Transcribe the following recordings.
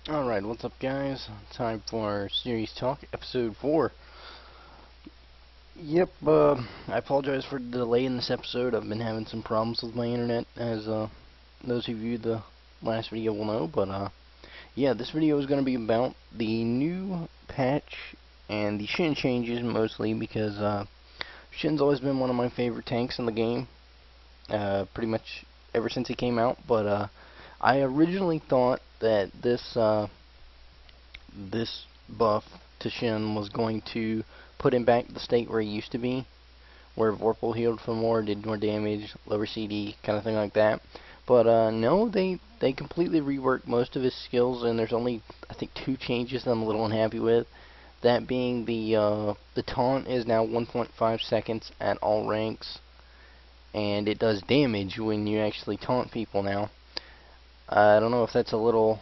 Alright, what's up guys? Time for SrzTalk, episode 4. Yep, I apologize for the delay in this episode. I've been having some problems with my internet, as those who viewed the last video will know. But yeah, this video is going to be about the new patch and the Shen changes, mostly because Shen's always been one of my favorite tanks in the game, pretty much ever since he came out. But I originally thought that this buff to Shen was going to put him back to the state where he used to be, where Vorpal healed for more, did more damage, lower CD, kind of thing like that. But no, they completely reworked most of his skills, and there's only, I think, 2 changes that I'm a little unhappy with. That being the taunt is now 1.5 seconds at all ranks, and it does damage when you actually taunt people now. I don't know if that's a little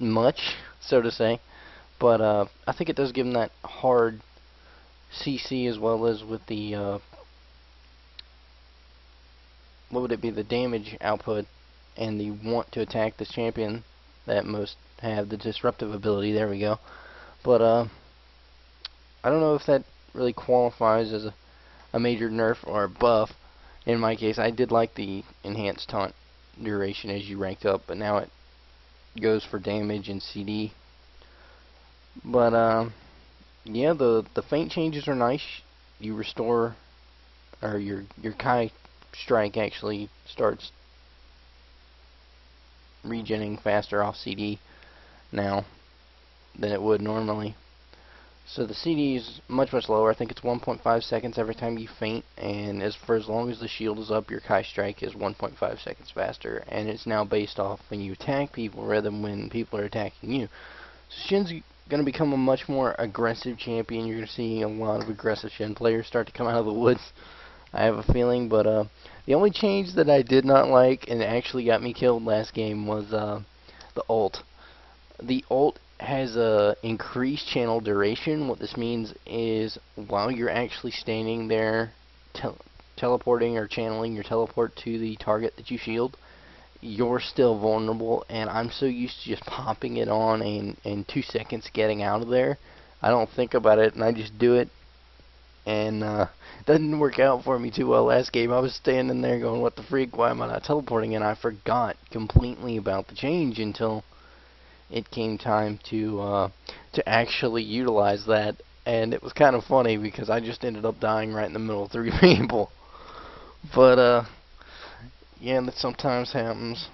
much, so to say, but I think it does give him that hard CC, as well as with the what would it be, the damage output and the want to attack this champion that most have the disruptive ability. There we go. But I don't know if that really qualifies as a major nerf or a buff. In my case, I did like the enhanced taunt duration as you ranked up, but now it goes for damage and CD. But yeah, the feint changes are nice. You restore, or your Kai strike actually starts regenerating faster off CD now than it would normally. So the CD is much lower. I think it's 1.5 seconds every time you feint, and for as long as the shield is up, your Kai strike is 1.5 seconds faster, and it's now based off when you attack people rather than when people are attacking you. So Shen's going to become a much more aggressive champion. You're going to see a lot of aggressive Shen players start to come out of the woods, I have a feeling. But the only change that I did not like and actually got me killed last game was the ult. The ult has a increased channel duration. What this means is while you're actually standing there teleporting or channeling your teleport to the target that you shield, you're still vulnerable, and I'm so used to just popping it on and in 2 seconds getting out of there. I don't think about it, and I just do it, and it doesn't work out for me too well. Last game I was standing there going, what the freak, why am I not teleporting? And I forgot completely about the change until it came time to actually utilize that, and it was kind of funny because I just ended up dying right in the middle of 3 people. But yeah, that sometimes happens.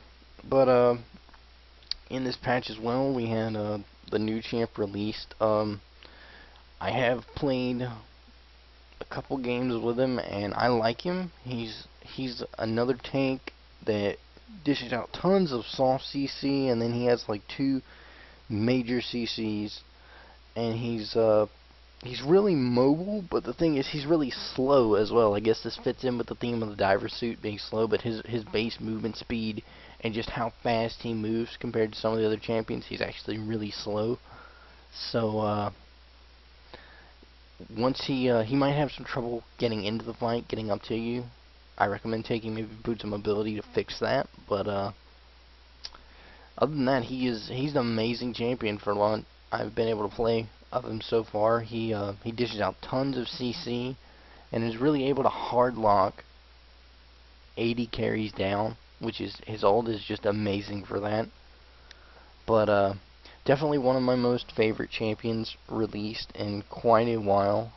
But in this patch as well, we had the new champ released. I have played a couple games with him, and I like him. He's another tank that dishes out tons of soft CC, and then he has like 2 major CCs, and he's really mobile, but the thing is he's really slow as well. I guess this fits in with the theme of the diver suit being slow, but his base movement speed and just how fast he moves compared to some of the other champions, he's actually really slow. So once he might have some trouble getting into the fight, getting up to you. I recommend taking maybe boots of mobility to fix that. But other than that, he's an amazing champion for long I've been able to play of him so far. He dishes out tons of CC and is really able to hard lock 80 carries down, which is, his ult is just amazing for that. But definitely one of my most favorite champions released in quite a while.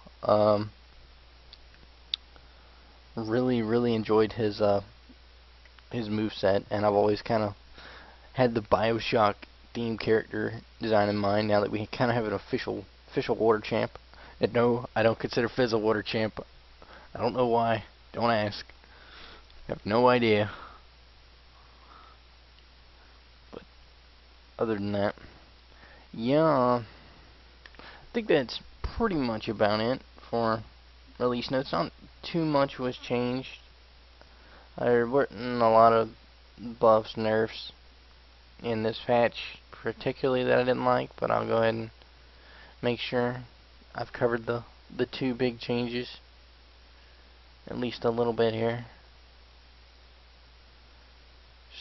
Really enjoyed his moveset, and I've always kind of had the Bioshock theme character design in mind. Now that we kind of have an official water champ, and no, I don't consider Fizz a water champ. I don't know why. Don't ask. I have no idea. But other than that, yeah, I think that's pretty much about it for release notes. Not too much was changed. There weren't a lot of buffs, nerfs in this patch particularly that I didn't like, but I'll go ahead and make sure I've covered the 2 big changes at least a little bit here,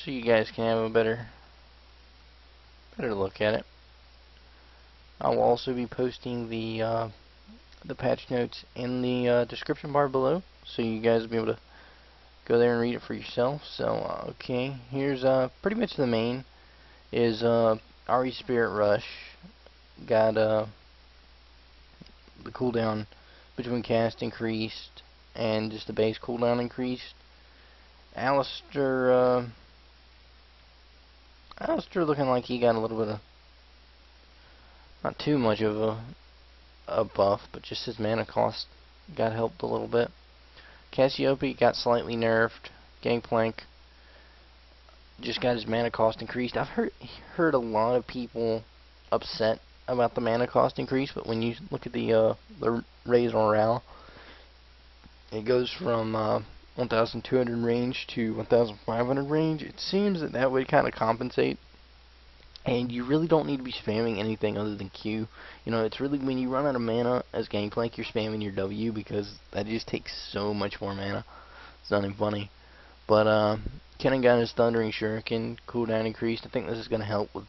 so you guys can have a better better look at it. I will also be posting the patch notes in the description bar below, so you guys will be able to go there and read it for yourself. So okay, here's pretty much the main is RE Spirit Rush. Got the cooldown between cast increased and just the base cooldown increased. Alistair looking like he got a little bit of, not too much of a buff, but just his mana cost got helped a little bit. Cassiope got slightly nerfed. Gangplank just got his mana cost increased. I've heard a lot of people upset about the mana cost increase, but when you look at the raise morale, it goes from 1,200 range to 1,500 range. It seems that that would kind of compensate, and you really don't need to be spamming anything other than Q. You know, it's really when you run out of mana as Gangplank, you're spamming your W, because that just takes so much more mana. It's not even funny. But Kennen got his Thundering Shuriken cooldown increased. I think this is going to help with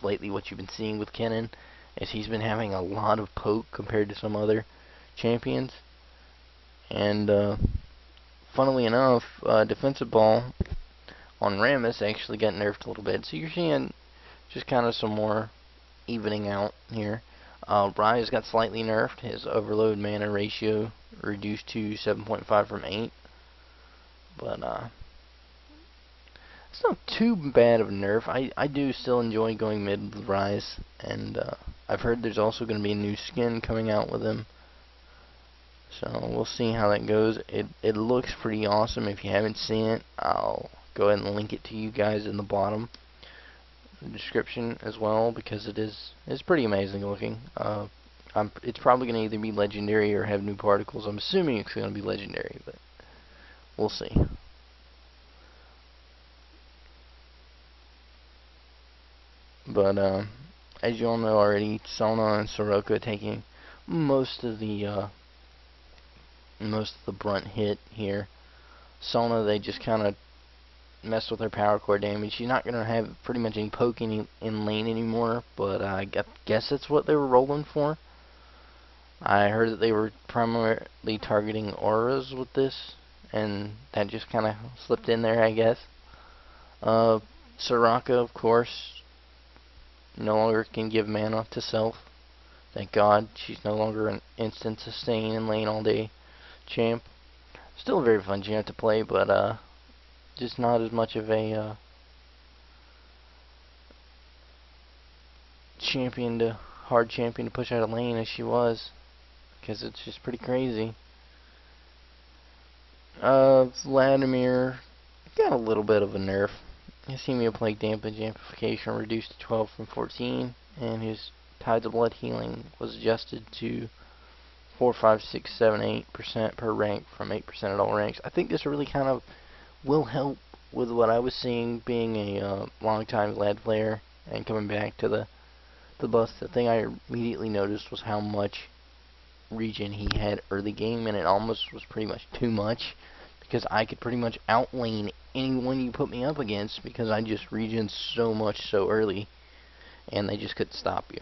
lately what you've been seeing with Kennen, is he's been having a lot of poke compared to some other champions. And funnily enough, defensive ball on Rammus actually got nerfed a little bit. So you're seeing just kind of some more evening out here. Rise got slightly nerfed. His overload mana ratio reduced to 7.5 from 8. But it's not too bad of a nerf. I do still enjoy going mid with Rise, and I've heard there's also going to be a new skin coming out with him. So we'll see how that goes. It looks pretty awesome. If you haven't seen it, I'll go ahead and link it to you guys in the bottom the description as well, because it's pretty amazing looking. It's probably going to either be legendary or have new particles. I'm assuming it's going to be legendary, but we'll see. But as you all know already, Sona and Soroka taking most of the brunt hit here. Sona, they just kind of mess with her power core damage. She's not going to have pretty much any poking in lane anymore, but I guess that's what they were rolling for. I heard that they were primarily targeting auras with this, and that just kind of slipped in there, I guess. Soraka, of course, no longer can give mana to self. Thank God. She's no longer an instant sustain in lane all day champ. Still a very fun champ to play, but just not as much of a hard champion to push out of lane as she was, because it's just pretty crazy. Vladimir got a little bit of a nerf. His Hemio Plague damage amplification reduced to 12 from 14, and his Tides of Blood healing was adjusted to 4, 5, 6, 7, 8% per rank from 8% at all ranks. I think this really kind of will help with what I was seeing, being a long-time Glad player and coming back to the buff. The thing I immediately noticed was how much regen he had early game, and it almost was pretty much too much, because I could pretty much outlane anyone you put me up against, because I just regen so much so early, and they just couldn't stop you.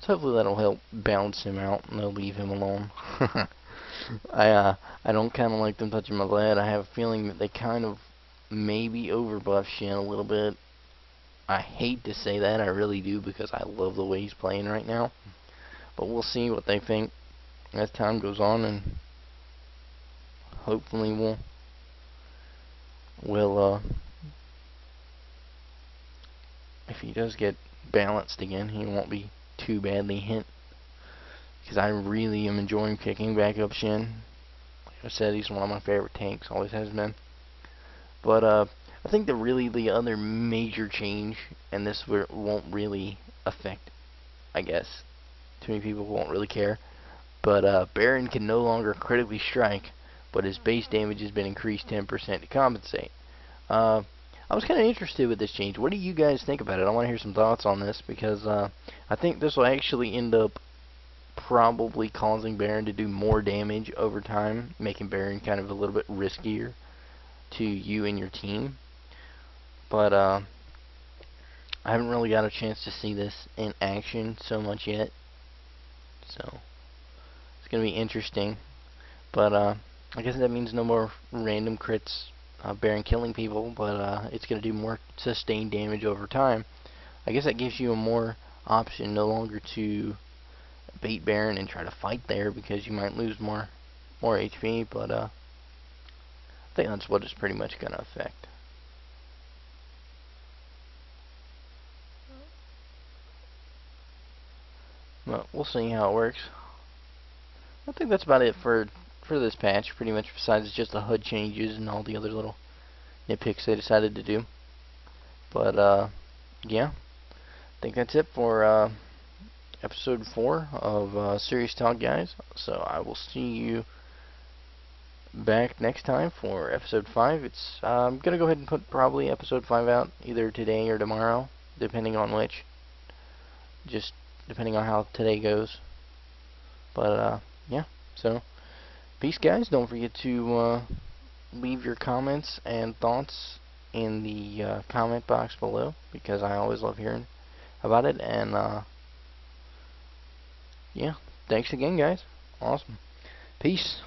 So hopefully that'll help balance him out, and they'll leave him alone. I don't kind of like them touching my Vlad. I have a feeling that they kind of maybe overbuff Shen a little bit. I hate to say that, I really do, because I love the way he's playing right now. But we'll see what they think as time goes on, and hopefully we'll if he does get balanced again, he won't be too badly hit, because I really am enjoying picking back up Shen. Like I said, he's one of my favorite tanks, always has been. But I think that really the other major change, and this won't really affect, I guess, too many people won't really care, but Baron can no longer critically strike, but his base damage has been increased 10% to compensate. I was kind of interested with this change. What do you guys think about it? I want to hear some thoughts on this, because I think this will actually end up probably causing Baron to do more damage over time, making Baron kind of a little bit riskier to you and your team. But I haven't really got a chance to see this in action so much yet, so it's gonna be interesting. But I guess that means no more random crits Baron killing people, but it's gonna do more sustained damage over time. I guess that gives you a more option no longer to bait Baron and try to fight there because you might lose more HP, but I think that's what it's pretty much gonna affect. But we'll see how it works. I think that's about it for this patch, pretty much, besides just the HUD changes and all the other little nitpicks they decided to do. But yeah, I think that's it for episode 4 of SrzTalk, guys. So I will see you back next time for episode 5. I'm gonna go ahead and put probably episode 5 out either today or tomorrow, depending on which. Just depending on how today goes. But yeah, so peace, guys. Don't forget to leave your comments and thoughts in the comment box below, because I always love hearing about it. And yeah, thanks again, guys. Awesome. Peace.